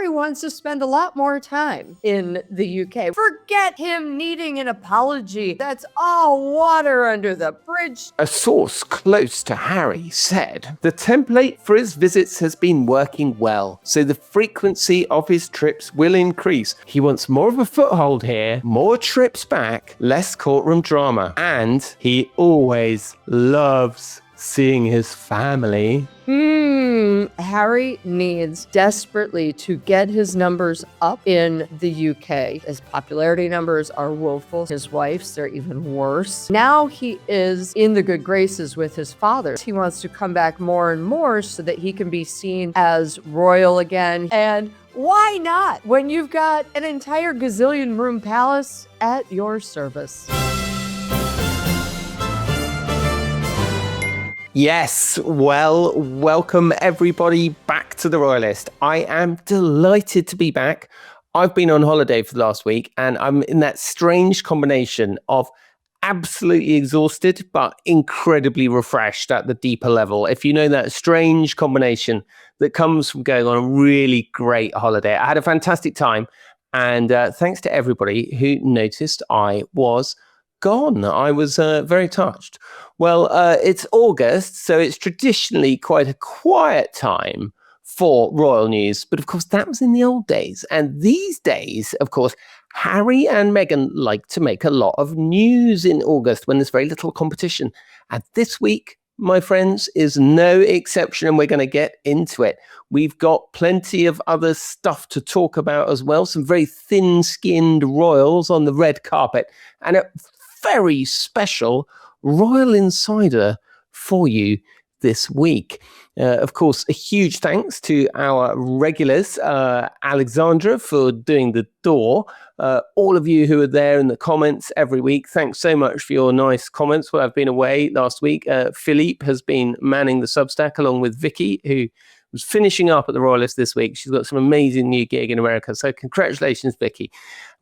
Harry wants to spend a lot more time in the UK. Forget him needing an apology. That's all water under the bridge. A source close to Harry said the template for his visits has been working well, so the frequency of his trips will increase. He wants more of a foothold here, more trips back, less courtroom drama, and he always loves seeing his family. Harry needs desperately to get his numbers up in the UK. His popularity numbers are woeful. His wife's, they're even worse. Now he is in the good graces with his father. He wants to come back more and more so that he can be seen as royal again. And why not when you've got an entire gazillion room palace at your service? Yes, well, welcome everybody back to the Royalist. I am delighted to be back. I've been on holiday for the last week and I'm in that strange combination of absolutely exhausted but incredibly refreshed at the deeper level. If you know that strange combination that comes from going on a really great holiday. I had a fantastic time and thanks to everybody who noticed I was gone. I was very touched. Well, it's August, so it's traditionally quite a quiet time for royal news. But of course, that was in the old days. And these days, of course, Harry and Meghan like to make a lot of news in August when there's very little competition. And this week, my friends, is no exception, and we're going to get into it. We've got plenty of other stuff to talk about as well. Some very thin-skinned royals on the red carpet. And a very special royal insider for you this week. Of course, a huge thanks to our regulars, Alexandra, for doing the door. All of you who are there in the comments every week, thanks so much for your nice comments. Well, I've been away last week. Philippe has been manning the Substack along with Vicky, who was finishing up at the Royalist this week. She's got some amazing new gig in America. So congratulations, Vicky.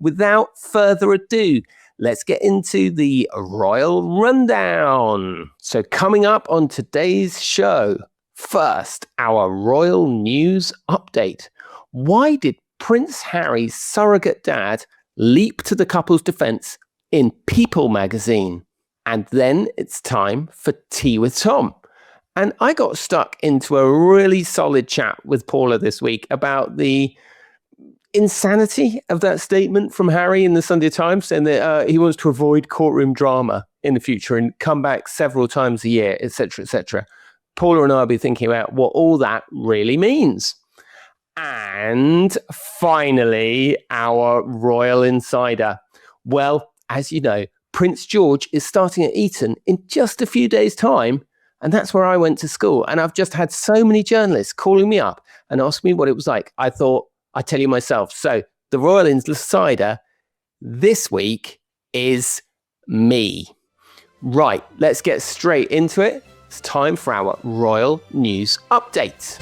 Without further ado, let's get into the Royal Rundown. So coming up on today's show, first, our Royal News update. Why did Prince Harry's surrogate dad leap to the couple's defense in People magazine? And then it's time for Tea with Tom. And I got stuck into a really solid chat with Paula this week about the insanity of that statement from Harry in the Sunday Times, saying that he wants to avoid courtroom drama in the future and come back several times a year, etc., etc. Paula and I will be thinking about what all that really means. And finally, our royal insider. Well, as you know, Prince George is starting at Eton in just a few days' time, and that's where I went to school. And I've just had so many journalists calling me up and asking me what it was like. I thought, I tell you myself. So the royal insider this week is me. Right, let's get straight into it. It's time for our royal news update.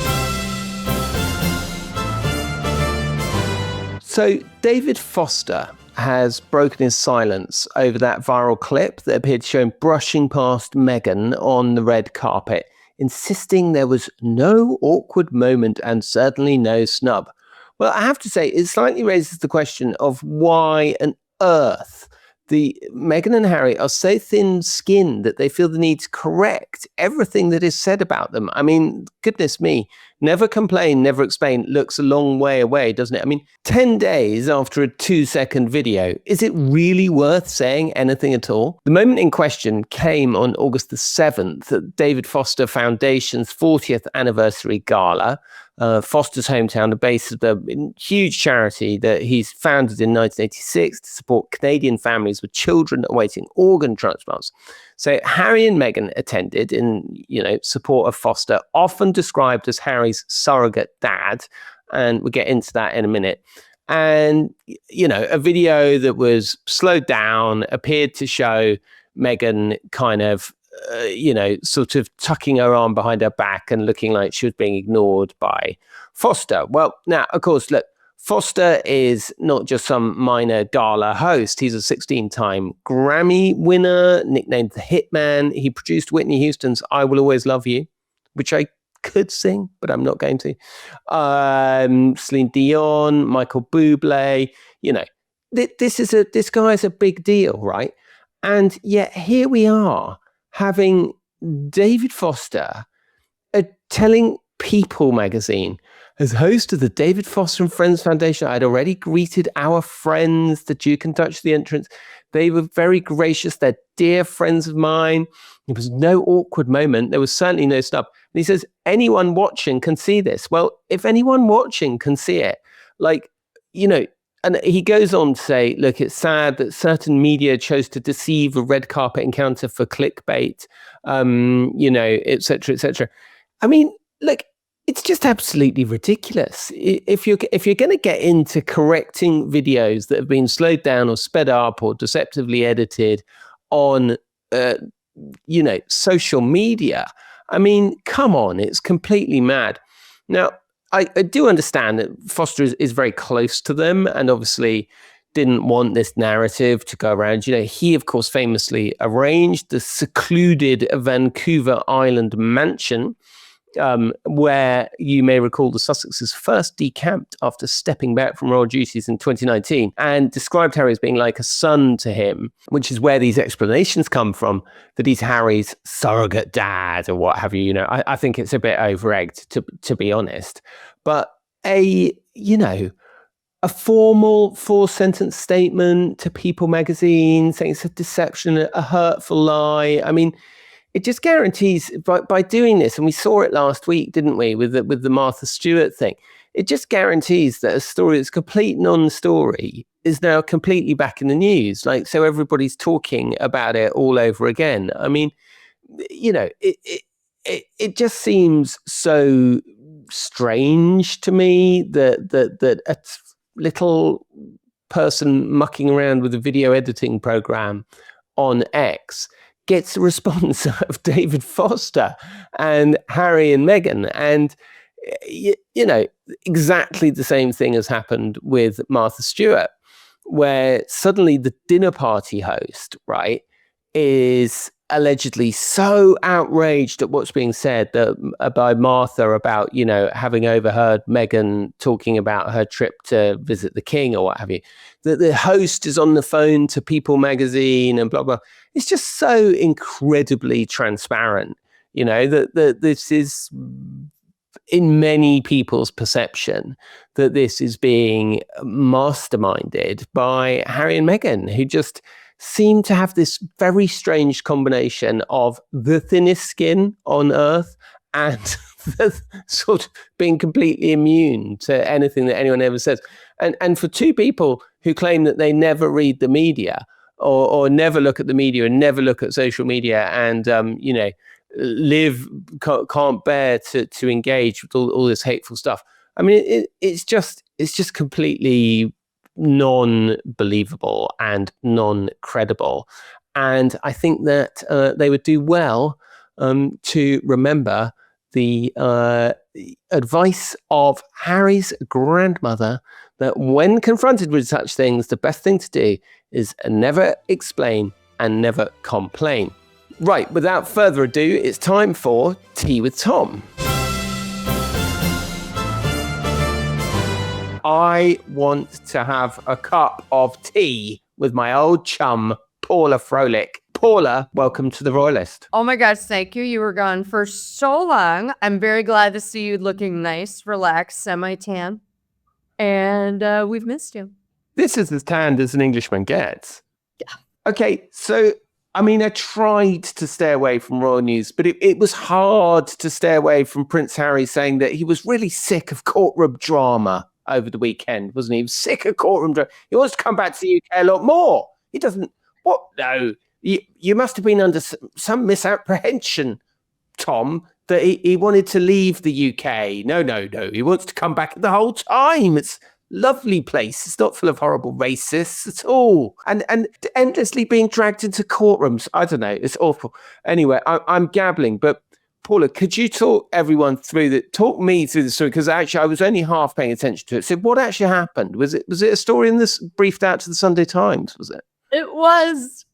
So David Foster has broken his silence over that viral clip that appeared to show him brushing past Meghan on the red carpet, insisting there was no awkward moment and certainly no snub. Well, I have to say, it slightly raises the question of why on earth the Meghan and Harry are so thin-skinned that they feel the need to correct everything that is said about them. I mean, goodness me, never complain, never explain looks a long way away, doesn't it? I mean, 10 days after a 2-second video, is it really worth saying anything at all? The moment in question came on August the 7th at David Foster Foundation's 40th anniversary gala. Foster's hometown, the base of the huge charity that he's founded in 1986 to support Canadian families with children awaiting organ transplants. So Harry and Meghan attended in, support of Foster, often described as Harry's surrogate dad. And we'll get into that in a minute. And, a video that was slowed down appeared to show Meghan kind of sort of tucking her arm behind her back and looking like she was being ignored by Foster. Well, now, of course, look, Foster is not just some minor gala host. He's a 16-time Grammy winner, nicknamed the Hitman. He produced Whitney Houston's I Will Always Love You, which I could sing, but I'm not going to. Celine Dion, Michael Bublé, this guy is a big deal, right? And yet here we are having David Foster telling People magazine, as host of the David Foster and Friends Foundation, I'd already greeted our friends, the Duke and Duchess of the Entrance. They were very gracious. They're dear friends of mine. There was no awkward moment. There was certainly no snub. And he says, anyone watching can see this. Well, if anyone watching can see it, and he goes on to say, look, it's sad that certain media chose to deceive a red carpet encounter for clickbait, et cetera, et cetera. I mean, look, it's just absolutely ridiculous. If you're going to get into correcting videos that have been slowed down or sped up or deceptively edited on, social media, I mean, come on, it's completely mad. Now, I do understand that Foster is very close to them and obviously didn't want this narrative to go around. He, of course, famously arranged the secluded Vancouver Island mansion, where you may recall the Sussexes first decamped after stepping back from royal duties in 2019, and described Harry as being like a son to him, which is where these explanations come from, that he's Harry's surrogate dad or what have you. I think it's a bit over-egged, to be honest. But a formal 4-sentence statement to People magazine saying it's a deception, a hurtful lie. I mean, it just guarantees by doing this, and we saw it last week, didn't we, with the Martha Stewart thing. It just guarantees that a story that's a complete non-story is now completely back in the news. So everybody's talking about it all over again. I mean, it just seems so strange to me that a little person mucking around with a video editing program on X gets a response of David Foster and Harry and Meghan. And, exactly the same thing has happened with Martha Stewart, where suddenly the dinner party host, right, is allegedly so outraged at what's being said by Martha about, having overheard Meghan talking about her trip to visit the king or what have you, that the host is on the phone to People magazine and blah, blah. It's just so incredibly transparent, that this is, in many people's perception, that this is being masterminded by Harry and Meghan, who just seem to have this very strange combination of the thinnest skin on earth and sort of being completely immune to anything that anyone ever says. And for two people who claim that they never read the media or never look at the media and never look at social media and, can't bear to engage with all this hateful stuff. I mean, it's just completely non-believable and non-credible. And I think that they would do well to remember the advice of Harry's grandmother, that when confronted with such things, the best thing to do is never explain and never complain. Right, without further ado, it's time for Tea with Tom. I want to have a cup of tea with my old chum, Paula Froelich. Paula, welcome to the Royalist. Oh my gosh, thank you. You were gone for so long. I'm very glad to see you looking nice, relaxed, semi-tan. And we've missed you. This is as tanned as an Englishman gets. Yeah. Okay, so, I mean, I tried to stay away from royal news, but it was hard to stay away from Prince Harry saying that he was really sick of courtroom drama over the weekend, wasn't he? He was sick of courtroom drama. He wants to come back to the UK a lot more. He doesn't... What? No. You must have been under some misapprehension, Tom, that he wanted to leave the UK. No. He wants to come back the whole time. It's a lovely place. It's not full of horrible racists at all. And endlessly being dragged into courtrooms. I don't know. It's awful. Anyway, I'm gabbling, but Paula, could you talk me through the story? Because actually I was only half paying attention to it. So what actually happened? Was it a story in this briefed out to the Sunday Times, was it? It was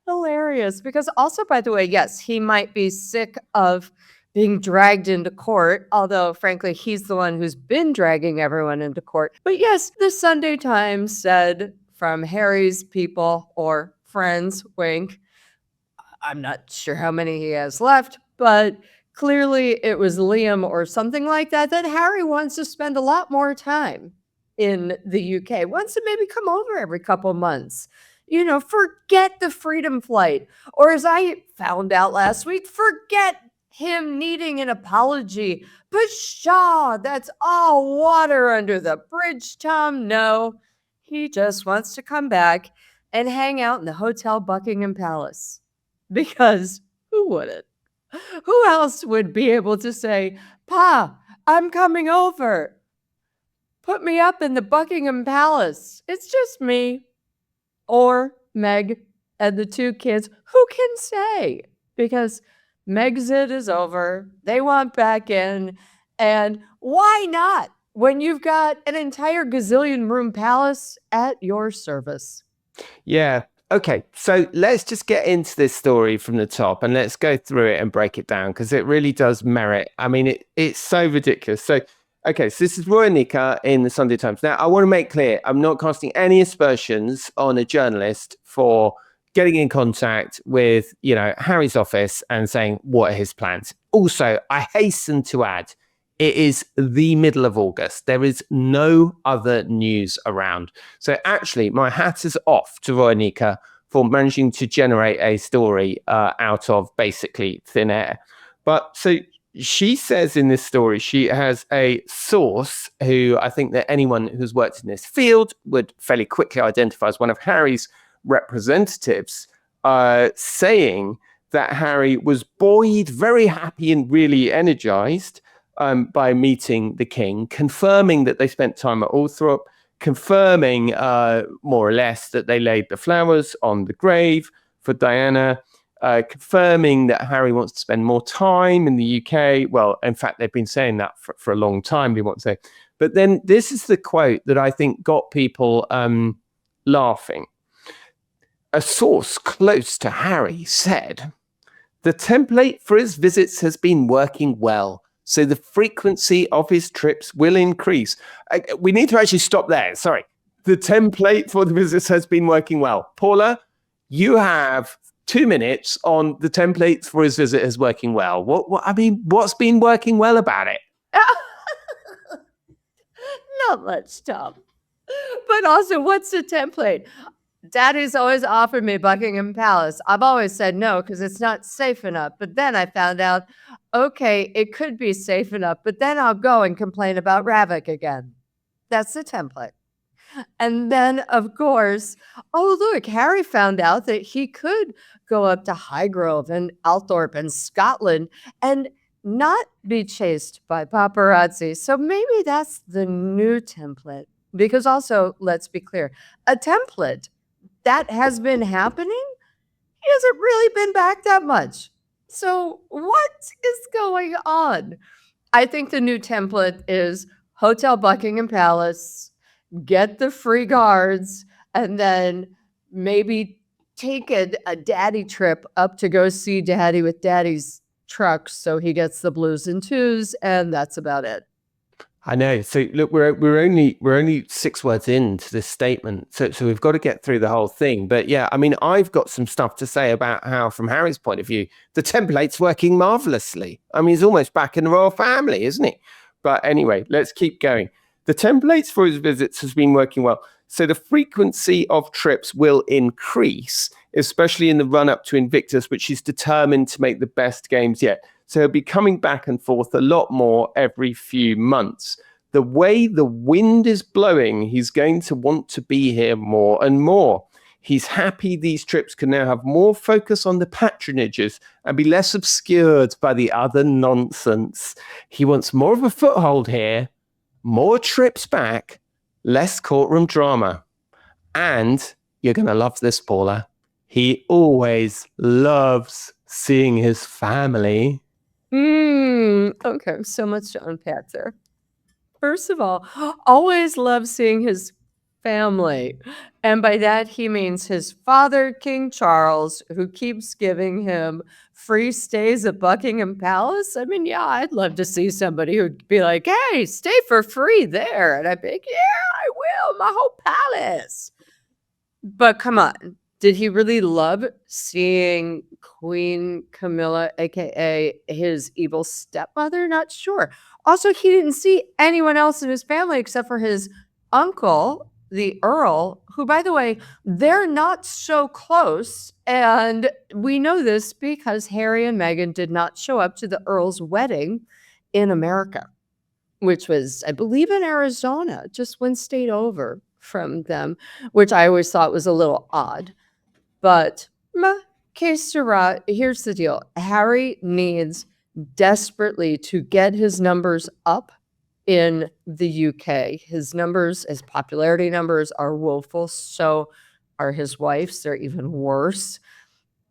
hilarious because also, by the way, yes, he might be sick of being dragged into court, although frankly, he's the one who's been dragging everyone into court. But yes, the Sunday Times said from Harry's people or friends, wink, I'm not sure how many he has left, but clearly it was Liam or something like that, that Harry wants to spend a lot more time in the UK, wants to maybe come over every couple months. You know, forget the freedom flight. Or as I found out last week, forget him needing an apology. Pshaw, that's all water under the bridge, Tom. No, he just wants to come back and hang out in the Hotel Buckingham Palace. Because who wouldn't? Who else would be able to say, Pa, I'm coming over. Put me up in the Buckingham Palace. It's just me. Or Meg and the two kids. Who can say? Because Megxit is over. They want back in. And why not when you've got an entire gazillion room palace at your service? Yeah. Okay. So let's just get into this story from the top and let's go through it and break it down because it really does merit. I mean, it's so ridiculous. So, okay. So this is Veronica in the Sunday Times. Now, I want to make clear, I'm not casting any aspersions on a journalist for getting in contact with, Harry's office and saying, what are his plans? Also, I hasten to add, it is the middle of August. There is no other news around. So actually, my hat is off to Veronica for managing to generate a story out of basically thin air. But so she says in this story, she has a source who I think that anyone who's worked in this field would fairly quickly identify as one of Harry's representatives, saying that Harry was buoyed, very happy and really energized by meeting the king, confirming that they spent time at Althorp, confirming more or less that they laid the flowers on the grave for Diana, confirming that Harry wants to spend more time in the UK. Well, in fact, they've been saying that for a long time, we want to say. But then this is the quote that I think got people laughing. A source close to Harry said, the template for his visits has been working well, so the frequency of his trips will increase. We need to actually stop there. Sorry. The template for the visits has been working well. Paula, you have 2 minutes on the template for his visit is working well. What's been working well about it? Not much, Tom. But also, what's the template? Daddy's always offered me Buckingham Palace. I've always said no because it's not safe enough. But then I found out, okay, it could be safe enough, but then I'll go and complain about Ravik again. That's the template. And then, of course, oh, look, Harry found out that he could go up to Highgrove and Althorp and Scotland and not be chased by paparazzi. So maybe that's the new template. Because also, let's be clear, a template that has been happening, he hasn't really been back that much. So what is going on? I think the new template is Hotel Buckingham Palace, get the free guards, and then maybe take a daddy trip up to go see daddy with daddy's trucks so he gets the blues and twos, and that's about it. I know. So look, we're only 6 words into this statement, so we've got to get through the whole thing. But yeah, I mean, I've got some stuff to say about how, from Harry's point of view, the template's working marvelously. I mean, he's almost back in the royal family, isn't he? But anyway, let's keep going. The templates for his visits has been working well. So the frequency of trips will increase, especially in the run up to Invictus, which he's determined to make the best games yet. So he'll be coming back and forth a lot more every few months. The way the wind is blowing, he's going to want to be here more and more. He's happy these trips can now have more focus on the patronages and be less obscured by the other nonsense. He wants more of a foothold here, more trips back, less courtroom drama. And you're going to love this, Paula. He always loves seeing his family. Okay, so much to unpack there. First of all, always love seeing his family. And by that, he means his father, King Charles, who keeps giving him free stays at Buckingham Palace. I mean, yeah, I'd love to see somebody who'd be like, hey, stay for free there. And I'd be like, yeah, I will, my whole palace. But come on, did he really love seeing Queen Camilla, aka his evil stepmother? Not sure. Also, he didn't see anyone else in his family except for his uncle, the Earl, who, by the way, they're not so close. And we know this because Harry and Meghan did not show up to the Earl's wedding in America, which was, I believe, in Arizona, just one state over from them, which I always thought was a little odd. But que sera, here's the deal. Harry needs desperately to get his numbers up in the UK. His numbers, his popularity numbers are woeful. So are his wife's. They're even worse.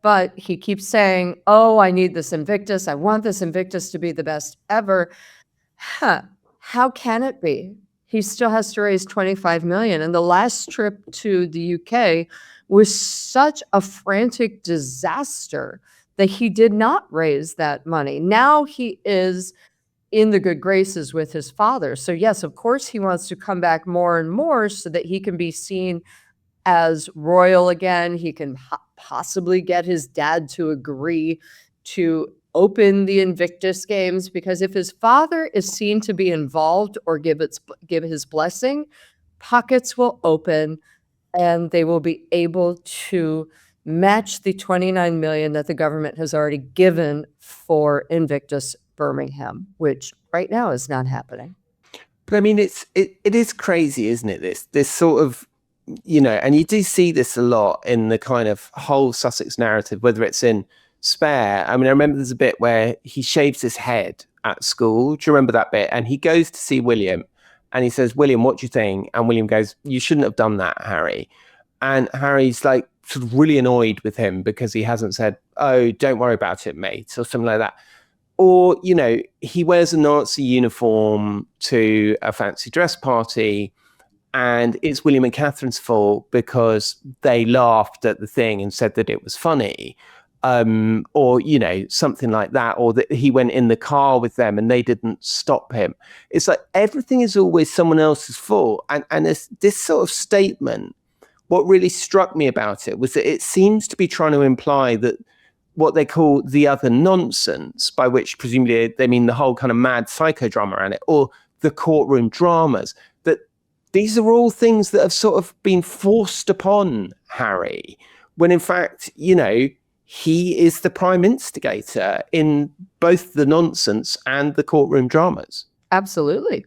But he keeps saying, oh, I need this Invictus. I want this Invictus to be the best ever. How can it be? He still has to raise 25 million. And the last trip to the UK was such a frantic disaster that he did not raise that money. Now he is in the good graces with his father. So yes, of course, he wants to come back more and more so that he can be seen as royal again. He can possibly get his dad to agree to open the Invictus games, because if his father is seen to be involved or give his blessing, pockets will open and they will be able to match the 29 million that the government has already given for Invictus Birmingham, which right now is not happening. But I mean, it is crazy, isn't it? This sort of, and you do see this a lot in the kind of whole Sussex narrative, whether it's in Spare. I mean, I remember there's a bit where he shaves his head at school. Do you remember that bit? And he goes to see William and he says, William, what do you think? And William goes, you shouldn't have done that, Harry. And Harry's like sort of really annoyed with him because he hasn't said, oh, don't worry about it, mate, or something like that. Or, he wears a Nazi uniform to a fancy dress party and it's William and Catherine's fault because they laughed at the thing and said that it was funny. Or, something like that, or that he went in the car with them and they didn't stop him. It's like everything is always someone else's fault. And this sort of statement, what really struck me about it was that it seems to be trying to imply that what they call the other nonsense, by which presumably they mean the whole kind of mad psychodrama around it, or the courtroom dramas, that these are all things that have sort of been forced upon Harry, when in fact, he is the prime instigator in both the nonsense and the courtroom dramas. Absolutely.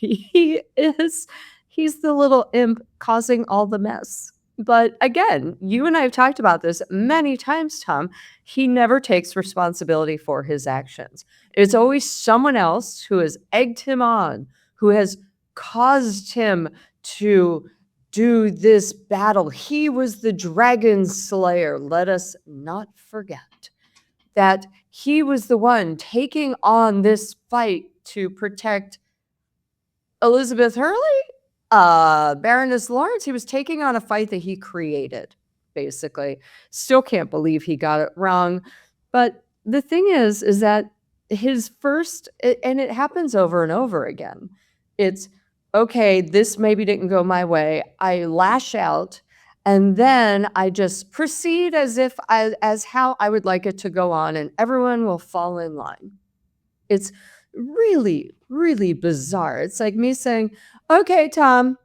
He's the little imp causing all the mess. But again, you and I have talked about this many times, Tom. He never takes responsibility for his actions. It's always someone else who has egged him on, who has caused him to do this battle. He was the dragon slayer. Let us not forget that he was the one taking on this fight to protect Elizabeth Hurley, Baroness Lawrence. He was taking on a fight that he created, basically. Still can't believe he got it wrong. But the thing is that his first, and it happens over and over again, it's, okay, this maybe didn't go my way. I lash out, and then I just proceed as how I would like it to go on, and everyone will fall in line. It's really, really bizarre. It's like me saying, okay, Tom,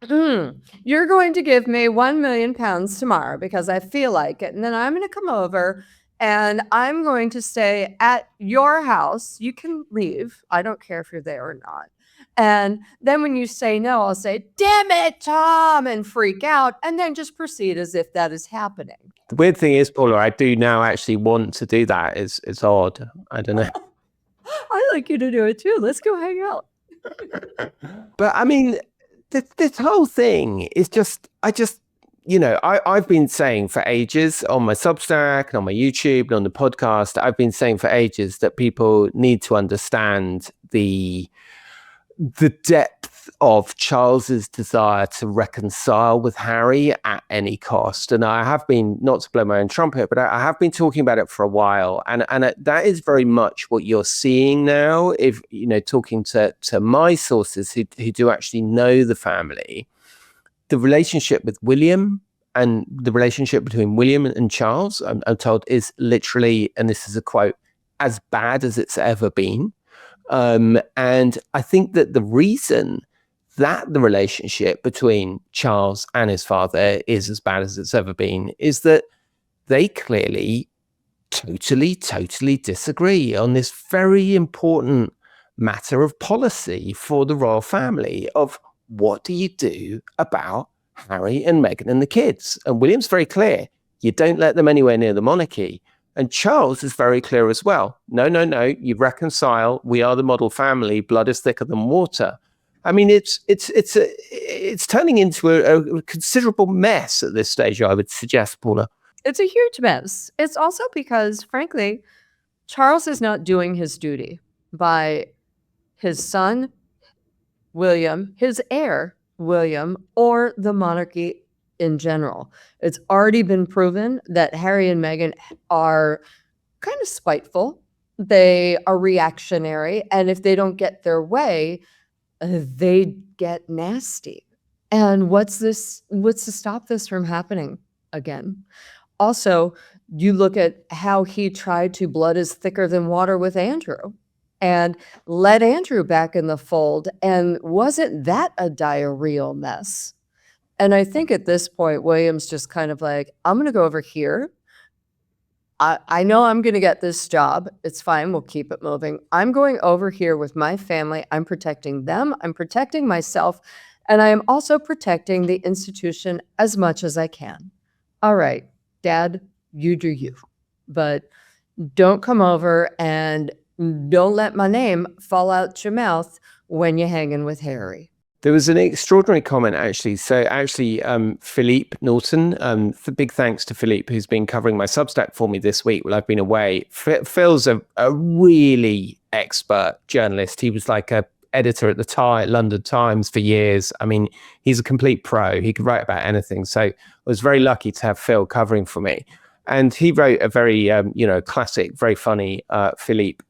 you're going to give me £1 million tomorrow because I feel like it. And then I'm going to come over and I'm going to stay at your house. You can leave. I don't care if you're there or not. And then when you say no, I'll say, damn it, Tom, and freak out, and then just proceed as if that is happening. The weird thing is, Paula, I do now actually want to do that. It's odd. I don't know. I'd like you to do it too. Let's go hang out. But I mean, this whole thing is just, I've been saying for ages on my Substack and on my YouTube and on the podcast, I've been saying for ages that people need to understand the depth of Charles's desire to reconcile with Harry at any cost. And I have been, not to blow my own trumpet, but I have been talking about it for a while. And that is very much what you're seeing now. If, talking to my sources who do actually know the family, the relationship with William and the relationship between William and Charles, I'm told, is literally, and this is a quote, as bad as it's ever been. And I think that the reason that the relationship between Charles and his father is as bad as it's ever been is that they clearly totally disagree on this very important matter of policy for the royal family of what do you do about Harry and Meghan and the kids. And William's very clear, you don't let them anywhere near the monarchy. And Charles is very clear as well. No, you reconcile. We are the model family. Blood is thicker than water. I mean, it's turning into a considerable mess at this stage, I would suggest, Paula. It's a huge mess. It's also because, frankly, Charles is not doing his duty by his son, William, his heir, William, or the monarchy in general. It's already been proven that Harry and Meghan are kind of spiteful. They are reactionary. And if they don't get their way, they get nasty. And what's to stop this from happening again? Also, you look at how he tried to blood is thicker than water with Andrew and let Andrew back in the fold. And wasn't that a diarrheal mess? And I think at this point, William's just kind of like, I'm going to go over here. I know I'm going to get this job. It's fine. We'll keep it moving. I'm going over here with my family. I'm protecting them. I'm protecting myself. And I am also protecting the institution as much as I can. All right, Dad, you do you. But don't come over and don't let my name fall out your mouth when you're hanging with Harry. There was an extraordinary comment, actually. So Philippe Norton, big thanks to Philippe, who's been covering my Substack for me this week while I've been away. Phil's a really expert journalist. He was like a editor at the London Times for years. I mean, he's a complete pro. He could write about anything. So I was very lucky to have Phil covering for me. And he wrote a very, classic, very funny Philippe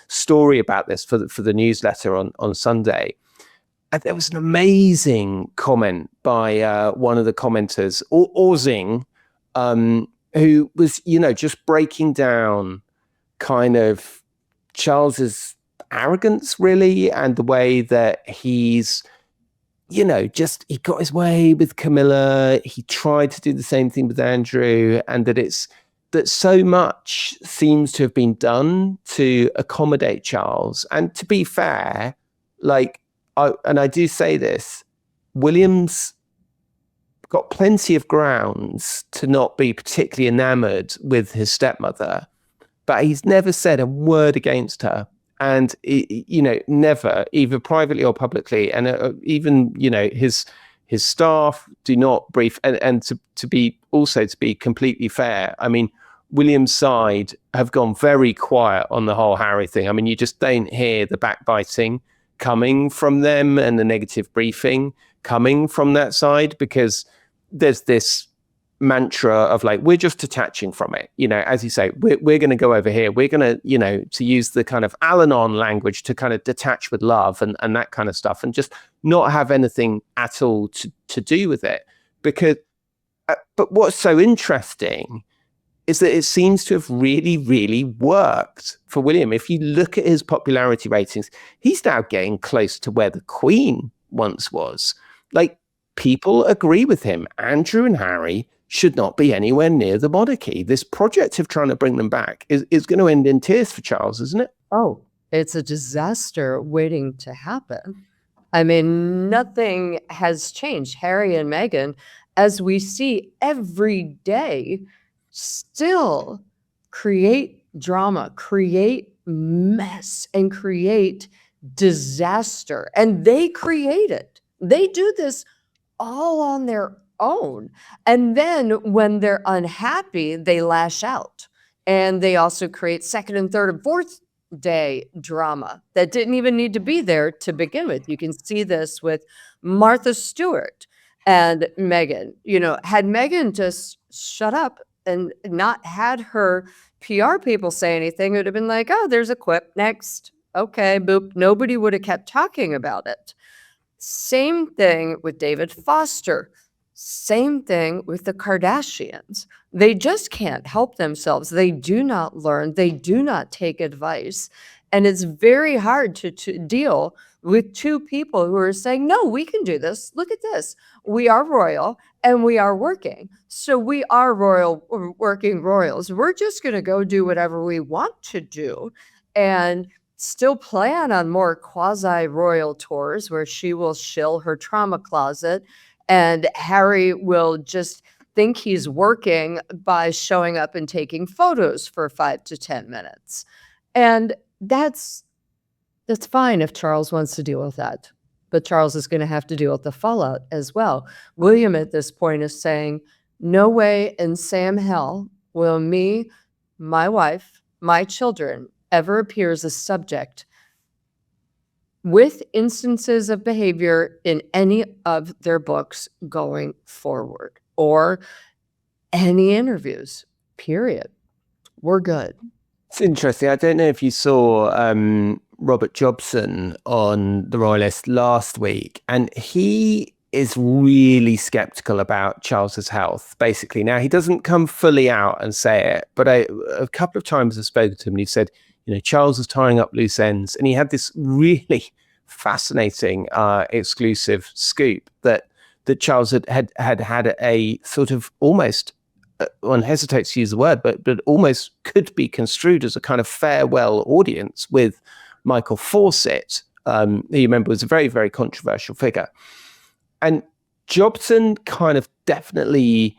story about this for the newsletter on Sunday. And there was an amazing comment by one of the commenters, Orzing, who was, just breaking down kind of Charles's arrogance, really, and the way that he's, he got his way with Camilla. He tried to do the same thing with Andrew, and that so much seems to have been done to accommodate Charles. And to be fair, I do say this, William's got plenty of grounds to not be particularly enamored with his stepmother, but he's never said a word against her. And, never, either privately or publicly. And even, his staff do not brief. And to be completely fair, I mean, William's side have gone very quiet on the whole Harry thing. I mean, you just don't hear the backbiting coming from them and the negative briefing coming from that side, because there's this mantra of we're just detaching from it. As you say, we're going to go over here. We're going to, to use the kind of Al-Anon language to kind of detach with love and that kind of stuff, and just not have anything at all to do with it. Because, but what's so interesting is that it seems to have really worked for William. If you look at his popularity ratings, he's now getting close to where the Queen once was. People agree with him. Andrew and Harry should not be anywhere near the monarchy. This project of trying to bring them back is going to end in tears for Charles, isn't it? Oh, it's a disaster waiting to happen. I mean, nothing has changed. Harry and Meghan, as we see every day, still create drama, create mess, and create disaster. And they create it. They do this all on their own. And then when they're unhappy, they lash out. And they also create second and third and fourth day drama that didn't even need to be there to begin with. You can see this with Martha Stewart and Meghan. Had Meghan just shut up and not had her PR people say anything, it would have been like, oh, there's a quip, next. Okay, boop. Nobody would have kept talking about it. Same thing with David Foster. Same thing with the Kardashians. They just can't help themselves. They do not learn. They do not take advice. And it's very hard to deal with two people who are saying, no, we can do this. Look at this. We are royal and we are working. So we are working royals. We're just going to go do whatever we want to do. And still plan on more quasi-royal tours where she will shill her trauma closet and Harry will just think he's working by showing up and taking photos for 5 to 10 minutes. And that's fine if Charles wants to deal with that. But Charles is going to have to deal with the fallout as well. William at this point is saying, no way in Sam hell will me, my wife, my children ever appear as a subject with instances of behavior in any of their books going forward or any interviews, period. We're good. It's interesting. I don't know if you saw Robert Jobson on the Royalist last week, and he is really skeptical about Charles's health, basically. Now, he doesn't come fully out and say it, but a couple of times I've spoken to him and he said, Charles was tying up loose ends, and he had this really fascinating exclusive scoop that Charles had a sort of almost, one hesitates to use the word, but almost could be construed as a kind of farewell audience with Michael Fawcett, who you remember was a very, very controversial figure. And Jobson kind of definitely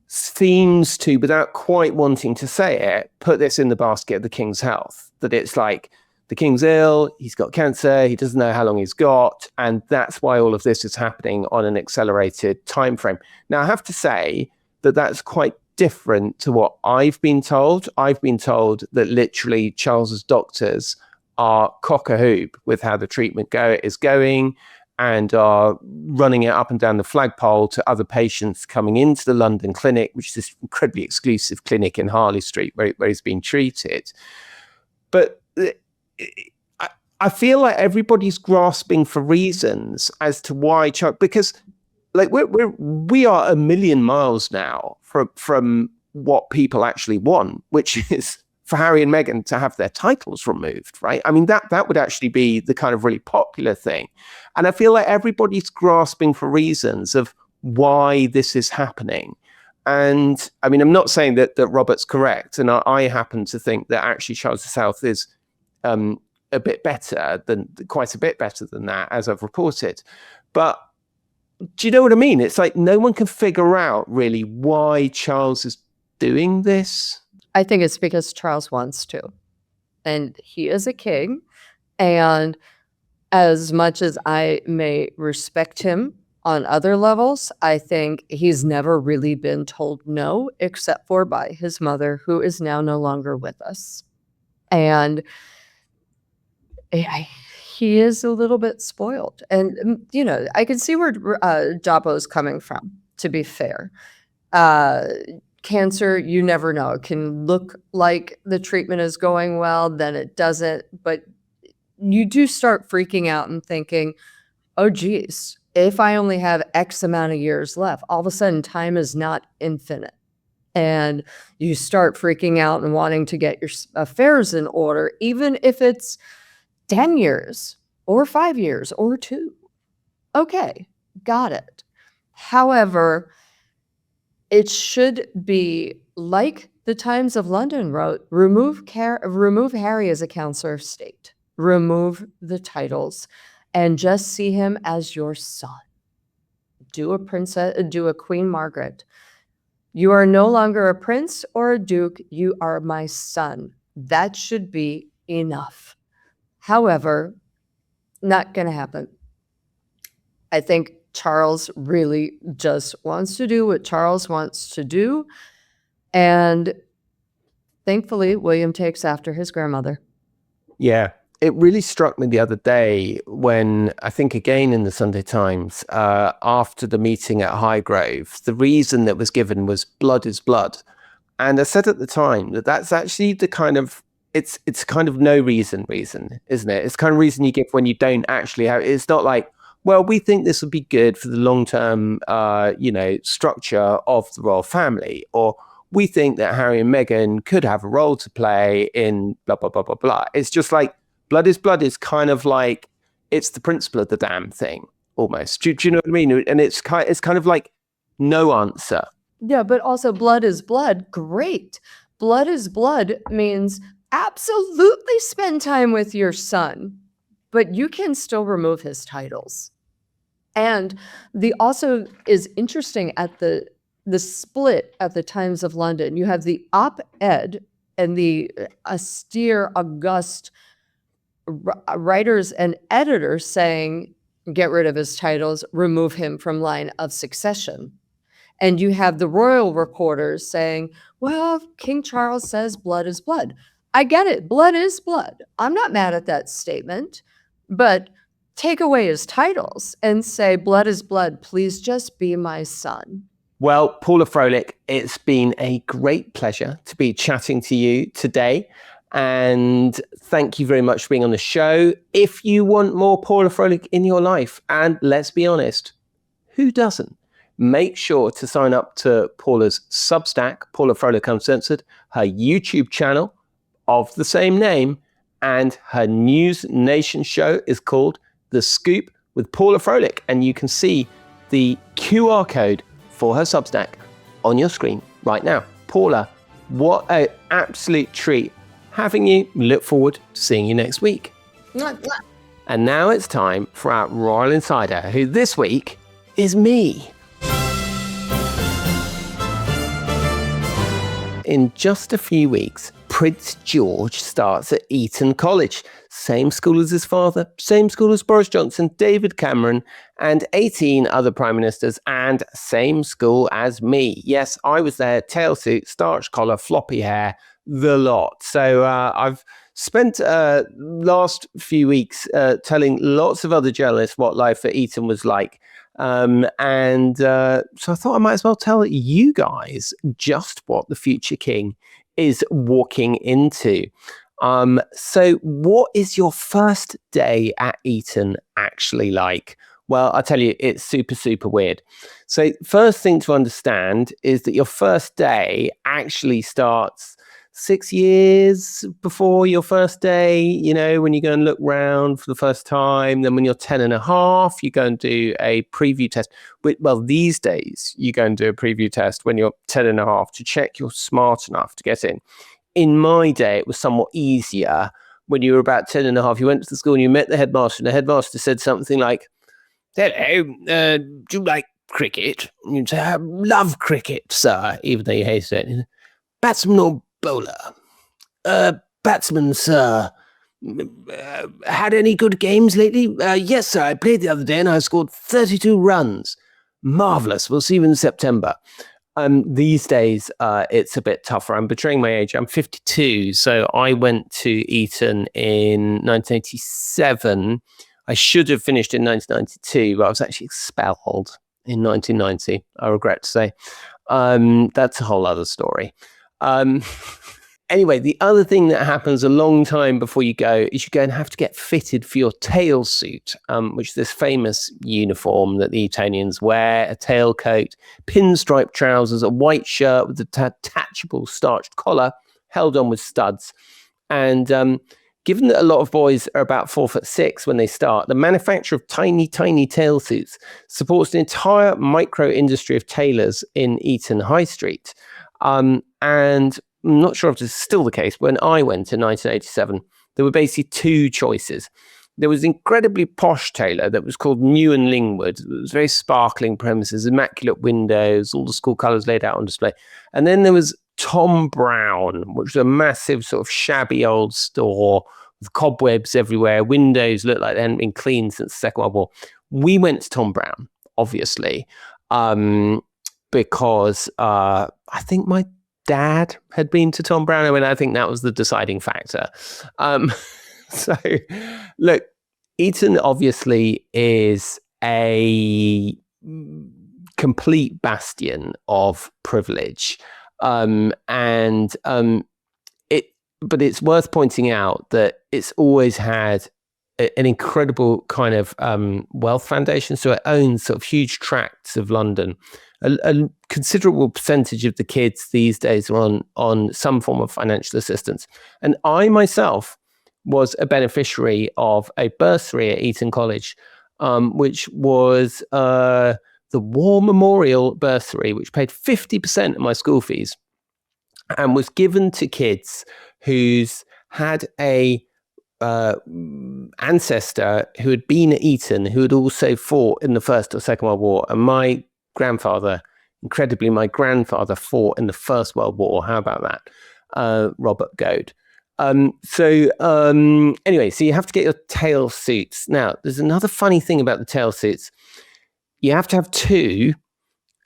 seems to, without quite wanting to say it, put this in the basket of the king's health, that it's like the king's ill, he's got cancer, he doesn't know how long he's got, and that's why all of this is happening on an accelerated time frame. Now, I have to say that that's quite different to what I've been told. I've been told that literally Charles's doctors are cock-a-hoop with how the treatment is going, and are running it up and down the flagpole to other patients coming into the London clinic, which is this incredibly exclusive clinic in Harley Street where he's being treated. But I feel like everybody's grasping for reasons as to why because like we are a million miles now from what people actually want, which is for Harry and Meghan to have their titles removed, right? I mean, that would actually be the kind of really popular thing. And I feel like everybody's grasping for reasons of why this is happening. And I mean, I'm not saying that Robert's correct. And I happen to think that actually Charles's health is quite a bit better than that, as I've reported. But do you know what I mean? It's like no one can figure out really why Charles is doing this. I think it's because Charles wants to. And he is a king. And as much as I may respect him on other levels, I think he's never really been told no, except for by his mother, who is now no longer with us. And he is a little bit spoiled. And, I can see where Dabo's coming from, to be fair. Cancer, you never know. It can look like the treatment is going well, then it doesn't. But you do start freaking out and thinking, oh, geez, if I only have X amount of years left, all of a sudden time is not infinite. And you start freaking out and wanting to get your affairs in order, even if it's 10 years or 5 years or 2. Okay, got it. However, it should be like the Times of London wrote, remove Harry as a counselor of state, remove the titles, and just see him as your son. Do a Queen Margaret. You are no longer a prince or a duke. You are my son. That should be enough. However, not going to happen. I think Charles really just wants to do what Charles wants to do. And thankfully, William takes after his grandmother. Yeah. It really struck me the other day when, I think again in the Sunday Times, after the meeting at Highgrove, the reason that was given was blood is blood. And I said at the time that that's actually the kind of, it's kind of no reason, isn't it? It's kind of reason you give when you don't actually have, it's not like, well, we think this would be good for the long-term, structure of the royal family, or we think that Harry and Meghan could have a role to play in blah, blah, blah, blah, blah. It's just like blood is kind of like, it's the principle of the damn thing almost. Do you know what I mean? And it's kind of like no answer. Yeah, but also blood is blood. Great. Blood is blood means absolutely spend time with your son, but you can still remove his titles. And the also is interesting at the split at the Times of London. You have the op-ed and the austere, august writers and editors saying, get rid of his titles, remove him from line of succession. And you have the royal reporters saying, well, King Charles says blood is blood. I get it. Blood is blood. I'm not mad at that statement, but take away his titles and say, blood is blood. Please just be my son. Well, Paula Froelich, it's been a great pleasure to be chatting to you today. And thank you very much for being on the show. If you want more Paula Froelich in your life, and let's be honest, who doesn't? Make sure to sign up to Paula's Substack, Paula Froelich Uncensored, her YouTube channel of the same name, and her News Nation show is called The Scoop with Paula Froelich. And you can see the QR code for her Substack on your screen right now. Paula, what an absolute treat having you. Look forward to seeing you next week. And now it's time for our Royal Insider, who this week is me. In just a few weeks, Prince George starts at Eton College. Same school as his father, same school as Boris Johnson, David Cameron, and 18 other prime ministers, and same school as me. Yes, I was there, tail suit, starched collar, floppy hair, the lot. So I've spent last few weeks telling lots of other journalists what life at Eton was like. So I thought I might as well tell you guys just what the future king is walking into. So what is your first day at Eton actually like? Well, I'll tell you, it's super, super weird. So first thing to understand is that your first day actually starts 6 years before your first day, you know, when you go and look round for the first time. Then when you're 10 and a half, you go and do a preview test. Well, these days, you go and do a preview test when you're 10 and a half to check you're smart enough to get in. In my day, it was somewhat easier. When you were about 10 and a half, you went to the school and you met the headmaster, and the headmaster said something like, hello, do you like cricket? And you'd say, I love cricket, sir, even though you hated it. Batsman or bowler? Batsman, sir. Had any good games lately? Yes, sir. I played the other day and I scored 32 runs. Marvellous. We'll see you in September. These days, it's a bit tougher. I'm betraying my age. I'm 52. So I went to Eton in 1987. I should have finished in 1992, but I was actually expelled in 1990, I regret to say. That's a whole other story. Anyway, the other thing that happens a long time before you go is you go and have to get fitted for your tail suit, which is this famous uniform that the Etonians wear, a tailcoat, pinstripe trousers, a white shirt with a detachable starched collar held on with studs. And given that a lot of boys are about 4'6" when they start, the manufacture of tiny, tiny tail suits supports an entire micro industry of tailors in Eton High Street. And I'm not sure if this is still the case. When I went in 1987, there were basically two choices. There was an incredibly posh tailor that was called New and Lingwood. It was very sparkling premises, immaculate windows, all the school colours laid out on display. And then there was Tom Brown, which was a massive sort of shabby old store with cobwebs everywhere. Windows looked like they hadn't been cleaned since the Second World War. We went to Tom Brown, obviously, because I think my dad had been to Tom Brown, and I think that was the deciding factor. So, look, Eton obviously is a complete bastion of privilege, but it's worth pointing out that it's always had an incredible kind of wealth foundation. So it owns sort of huge tracts of London. A considerable percentage of the kids these days are on some form of financial assistance. And I myself was a beneficiary of a bursary at Eton College, which was the War Memorial Bursary, which paid 50% of my school fees and was given to kids who's had a ancestor who had been at Eton, who had also fought in the First or Second World War. And my grandfather fought in the First World War. How about that? Robert Goad. Anyway, so you have to get your tail suits. Now, there's another funny thing about the tail suits. You have to have two.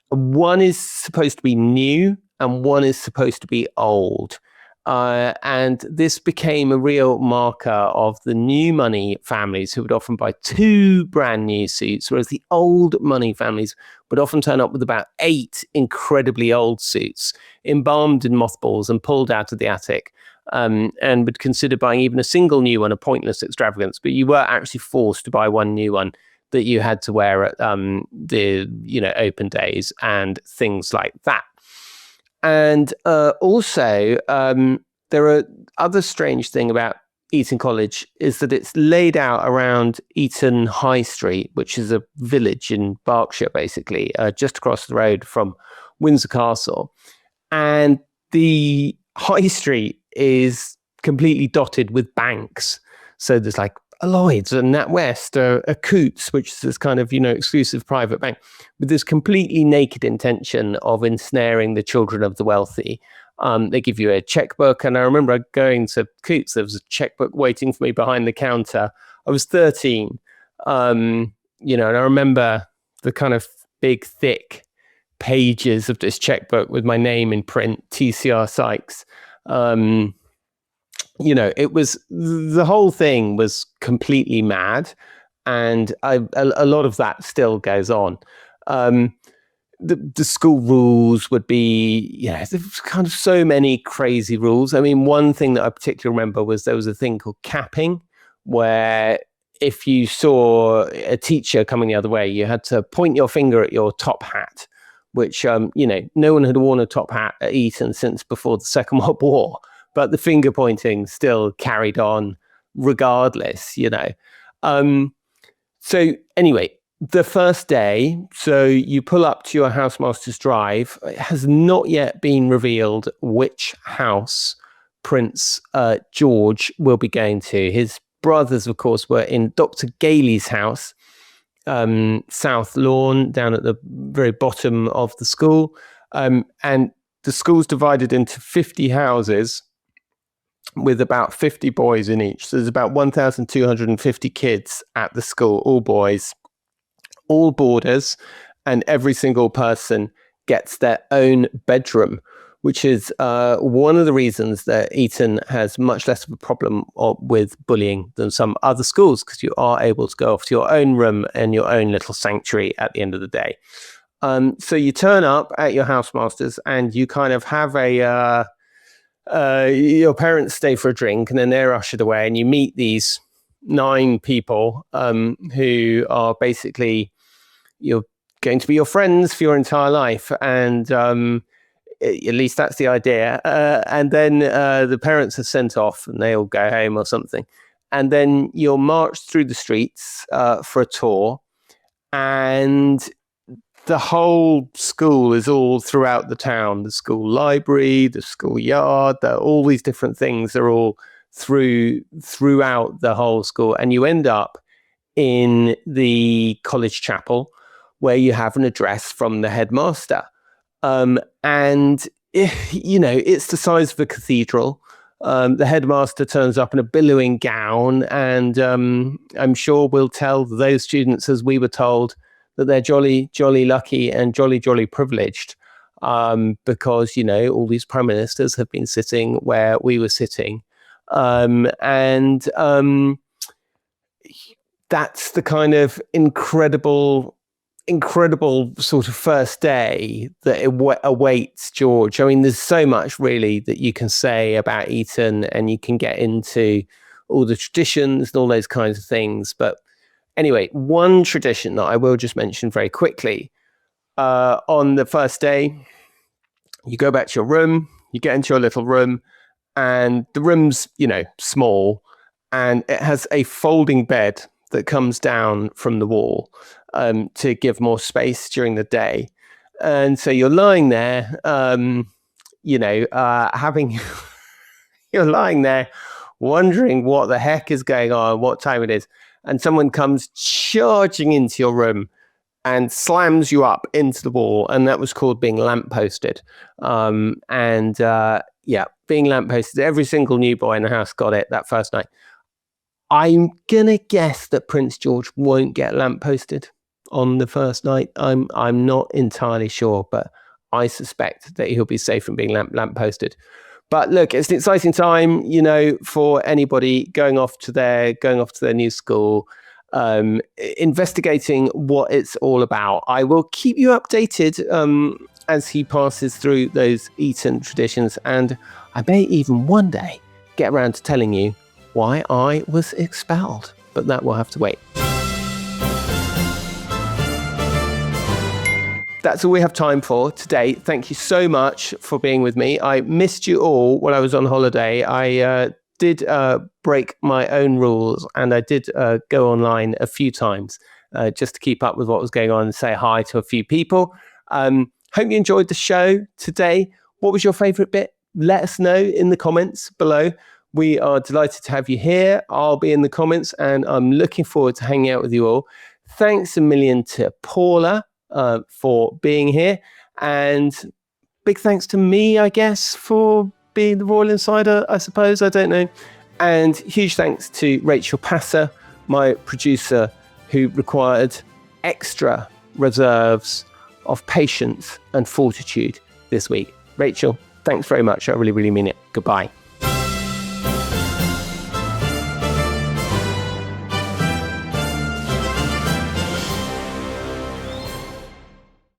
One is supposed to be new and one is supposed to be old. And this became a real marker of the new money families who would often buy two brand new suits, whereas the old money families would often turn up with about 8 incredibly old suits, embalmed in mothballs and pulled out of the attic, and would consider buying even a single new one a pointless extravagance. But you were actually forced to buy one new one that you had to wear at the open days and things like that. And also, there are other strange thing about Eton College is that it's laid out around Eton High Street, which is a village in Berkshire, basically, just across the road from Windsor Castle. And the High Street is completely dotted with banks. So there's like a Lloyd's, a NatWest, a Coutts, which is this kind of, exclusive private bank, with this completely naked intention of ensnaring the children of the wealthy. They give you a checkbook. And I remember going to Coutts, there was a checkbook waiting for me behind the counter. I was 13, and I remember the kind of big, thick pages of this checkbook with my name in print, TCR Sykes. It was, the whole thing was completely mad, and a lot of that still goes on. The school rules would be, there's kind of so many crazy rules. I mean, one thing that I particularly remember was there was a thing called capping, where if you saw a teacher coming the other way, you had to point your finger at your top hat, which, no one had worn a top hat at Eton since before the Second World War. But the finger pointing still carried on regardless, So anyway, the first day, so you pull up to your housemaster's drive. It has not yet been revealed which house Prince George will be going to. His brothers, of course, were in Dr. Gailey's house, South Lawn, down at the very bottom of the school. And the school's divided into 50 houses, with about 50 boys in each. So there's about 1,250 kids at the school, all boys, all boarders, and every single person gets their own bedroom, which is one of the reasons that Eton has much less of a problem with bullying than some other schools, because you are able to go off to your own room and your own little sanctuary at the end of the day. So you turn up at your housemaster's and you kind of have your parents stay for a drink and then they're ushered away, and you meet these 9 people who are basically, you're going to be your friends for your entire life. And at least that's the idea. And then the parents are sent off and they all go home or something. And then you're marched through the streets for a tour, and the whole school is all throughout the town. The school library, the school yard, all these different things are all throughout the whole school. And you end up in the college chapel, where you have an address from the headmaster. And, it's the size of a cathedral. The headmaster turns up in a billowing gown, and I'm sure we'll tell those students, as we were told, that they're jolly, jolly lucky and jolly, jolly privileged, because, all these prime ministers have been sitting where we were sitting. That's the kind of incredible sort of first day that awaits George. I mean, there's so much really that you can say about Eton, and you can get into all the traditions and all those kinds of things. But anyway, one tradition that I will just mention very quickly, on the first day, you go back to your room, you get into your little room, and the room's, small, and it has a folding bed that comes down from the wall to give more space during the day. And so you're lying there, you're lying there wondering what the heck is going on, what time it is. And someone comes charging into your room and slams you up into the wall. And that was called being lampposted. Being lampposted. Every single new boy in the house got it that first night. I'm gonna guess that Prince George won't get lampposted on the first night. I'm not entirely sure, but I suspect that he'll be safe from being lampposted. But look, it's an exciting time, for anybody going off to their new school, investigating what it's all about. I will keep you updated as he passes through those Eton traditions, and I may even one day get around to telling you why I was expelled, but that will have to wait. That's all we have time for today. Thank you so much for being with me. I missed you all when I was on holiday. I did break my own rules, and I did go online a few times just to keep up with what was going on and say hi to a few people. Hope you enjoyed the show today. What was your favourite bit? Let us know in the comments below. We are delighted to have you here. I'll be in the comments, and I'm looking forward to hanging out with you all. Thanks a million to Paula for being here, and big thanks to me, I guess, for being the Royal Insider, I suppose. I don't know. And huge thanks to Rachel Passer, my producer, who required extra reserves of patience and fortitude this week. Rachel, thanks very much. I really, really mean it. Goodbye.